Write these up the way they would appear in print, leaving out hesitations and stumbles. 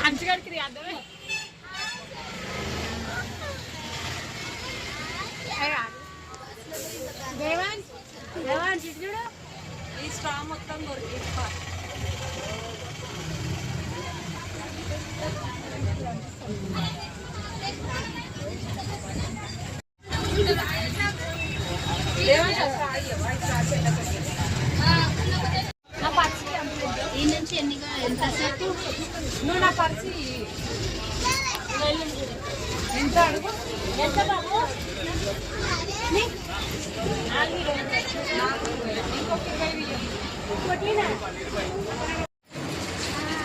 అంచుగాడికి అర్థమే దేవాన్ దేవాన్ చూడు ఈ స్ట్రా మొత్తం దొరికి ఈ నుంచి ఎన్నిగా ఎంతసేపు నువ్వు నా పరిచి ఎంత అడుగు ఎంత బాబు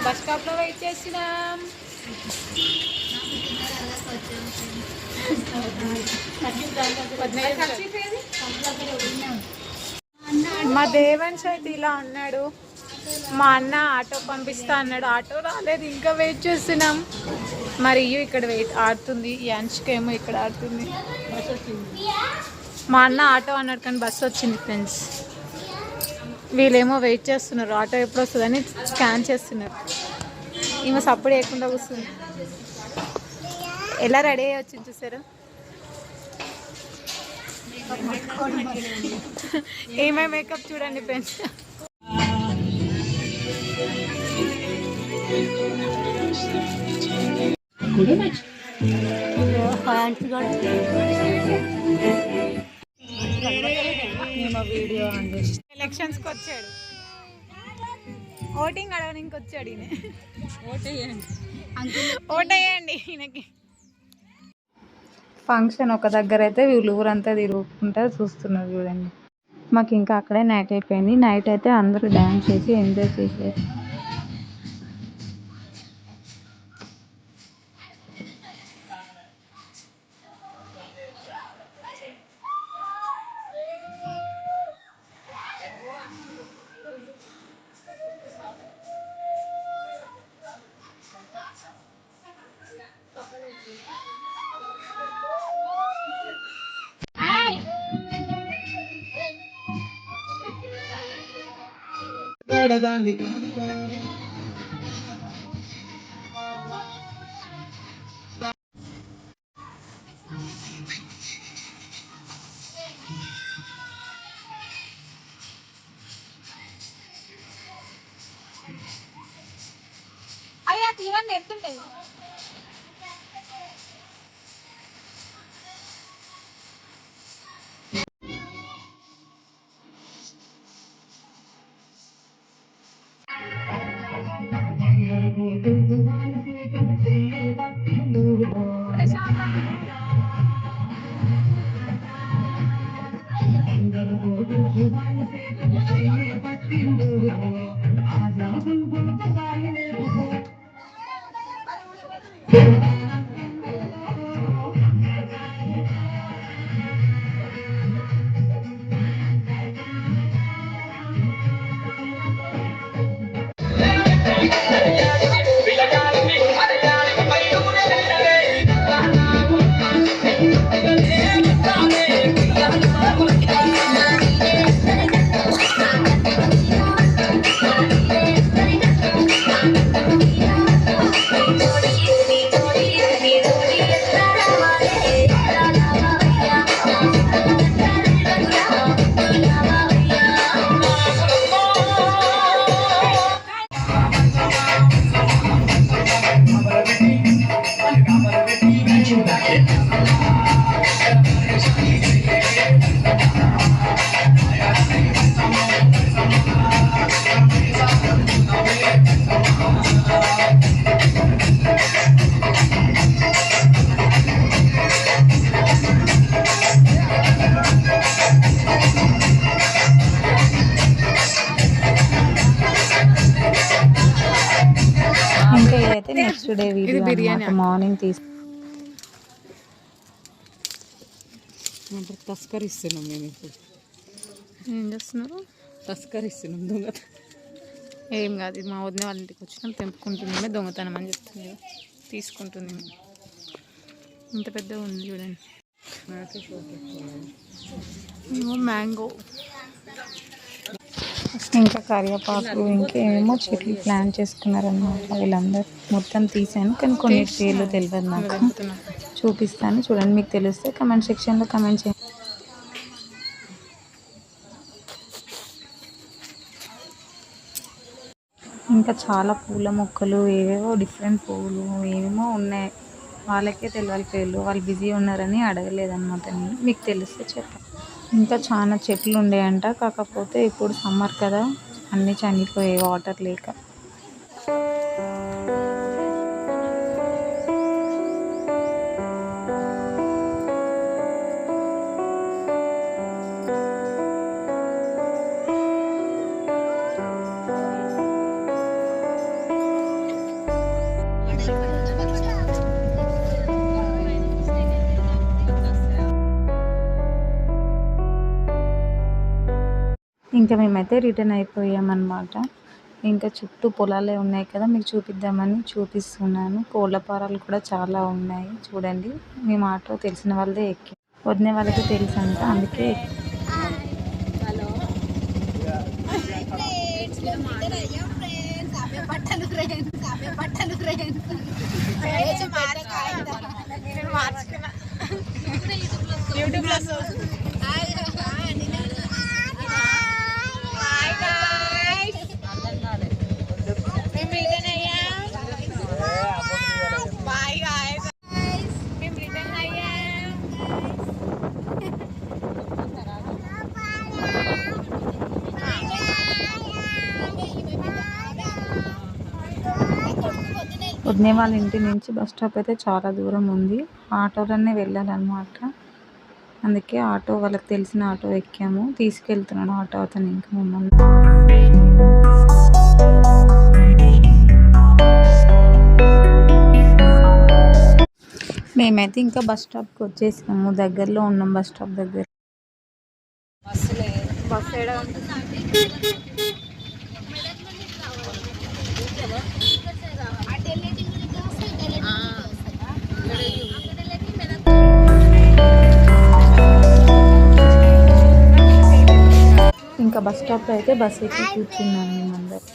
బస్ స్టాప్ లో వెయిట్ చేసినాం. మా దేవన్స్ అయితే ఇలా అన్నాడు. మా అన్న ఆటో పంపిస్తా అన్నాడు. ఆటో రాలేదు, ఇంకా వెయిట్ చేస్తున్నాం. మరి ఇక్కడ వెయిట్ ఆడుతుంది, యాంచ్కేమో ఇక్కడ ఆడుతుంది. మా అన్న ఆటో అన్నాడు కానీ బస్సు వచ్చింది ఫ్రెండ్స్. వీళ్ళేమో వెయిట్ చేస్తున్నారు ఆటో ఎప్పుడు వస్తుందని స్కాన్ చేస్తున్నారు. ఈమె సప్పుడు వేయకుండా కూర్చుంది. ఎలా రెడీ అయ్యి వచ్చింది చూసారా? ఏమై మేకప్ చూడండి ఫ్రెండ్స్. వీడియో ఎలక్షన్స్కి వచ్చాడు, ఓటింగ్ అడగడానికి వచ్చాడు ఈయన. ఓటేయండి ఈయనకి. ఫంక్షన్ ఒక దగ్గర అయితే వీళ్ళు ఊరంతా తిరుగుకుంటా చూస్తున్నారు చూడండి. మాకు ఇంకా అక్కడే నైట్ అయిపోయింది. నైట్ అయితే అందరూ డ్యాన్స్ చేసి ఎంజాయ్ చేసేది. అయ్యా తీవండి ఎంతుంటాయి. నెక్స్ట్ డే వీడియో మార్నింగ్ తస్కరిస్తున్నాం మేము ఇప్పుడు. ఏం చేస్తున్నారు? తస్కరిస్తున్నాం, దొంగత ఏం కాదు. ఇది మా వదిన వాళ్ళ ఇంటికి వచ్చినాం, తెంపుకుంటుంది. దొంగతనం అని చెప్తుంది, తీసుకుంటుంది. ఇంత పెద్దగా ఉంది చూడండి. మ్యాంగో ఇంకా కరివేపాకు ఇంకేమో చెట్లు ప్లాన్ చేసుకున్నారన్నమాట వీళ్ళందరూ. మొత్తం తీసాను కానీ కొన్ని పేర్లు తెలియదు నాకు. చూపిస్తాను చూడండి, మీకు తెలిస్తే కమెంట్ సెక్షన్లో కమెంట్ చేయండి. ఇంకా చాలా పూల మొక్కలు, ఏవేవో డిఫరెంట్ పువ్వులు ఏమేమో ఉన్నాయి. వాళ్ళకే తెలియాలి పేర్లు, వాళ్ళు బిజీ ఉన్నారని అడగలేదన్నమాట. నేను మీకు తెలిస్తే చెప్పండి. ఇంకా చాలా చెట్లు ఉండేయంట, కాకపోతే ఇప్పుడు సమ్మర్ కదా అన్నీ చనిపోయాయి వాటర్ లేక. ఇంకా మేమైతే రిటర్న్ అయిపోయామన్నమాట. ఇంకా చుట్టూ పొలాలే ఉన్నాయి కదా, మీకు చూపిద్దామని చూపిస్తున్నాను. కోళ్ళ ఫారాలు కూడా చాలా ఉన్నాయి చూడండి. మేము ఆటో తెలిసిన వాళ్ళదే ఎక్కి, వదిన వాళ్ళకి తెలుసు అంట, అందుకే వదిన వాళ్ళ ఇంటి నుంచి బస్ స్టాప్ అయితే చాలా దూరం ఉంది. ఆటోలోనే వెళ్ళాలన్నమాట. అందుకే ఆటో, వాళ్ళకి తెలిసిన ఆటో ఎక్కాము. తీసుకెళ్తున్నాడు ఆటో అతను ఇంకా మమ్మల్ని. మేమైతే ఇంకా బస్ స్టాప్కి వచ్చేసాము. దగ్గరలో ఉన్నాం బస్ స్టాప్ దగ్గర. బస్సు ఏడా ఇంకా బస్ స్టాప్లో అయితే బస్ ఎక్కి కూర్చున్నాను మేమందరం.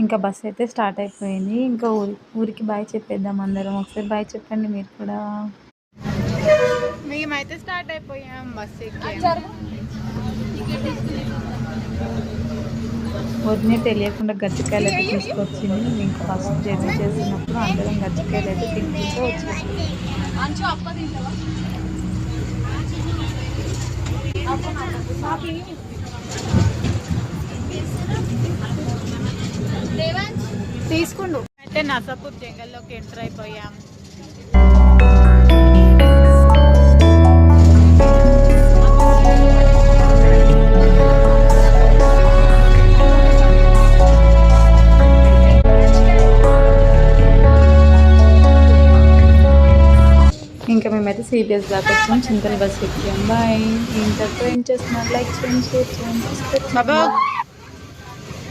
ఇంకా బస్ అయితే స్టార్ట్ అయిపోయింది. ఇంకా ఊరికి బాయ్ చెప్పేద్దాం అందరం. ఒకసారి బాయ్ చెప్పండి మీరు కూడా. మేమైతే స్టార్ట్ అయిపోయాం, బస్ ఎక్కాము. వదిన తెలియకుండా గజ్జికాయలు అయితే తీసుకొచ్చింది. ఇంకా ఫస్ట్ జర్నీ చేసినప్పుడు అందరం గజ్జికాయలు అయితే తింటూ వచ్చేసి తీసుకుండు. అయితే నర్సాపూర్ జంగల్లోకి ఎంటర్ అయిపోయాం. ఇంకా మేమైతే సిబిఎస్ దాకా వచ్చాం. చింతల బస్ ఎక్కాం. బాయ్. ఇంతతో ఏం చేస్తున్నారు? లైక్ చేయండి, షేర్ చేయండి.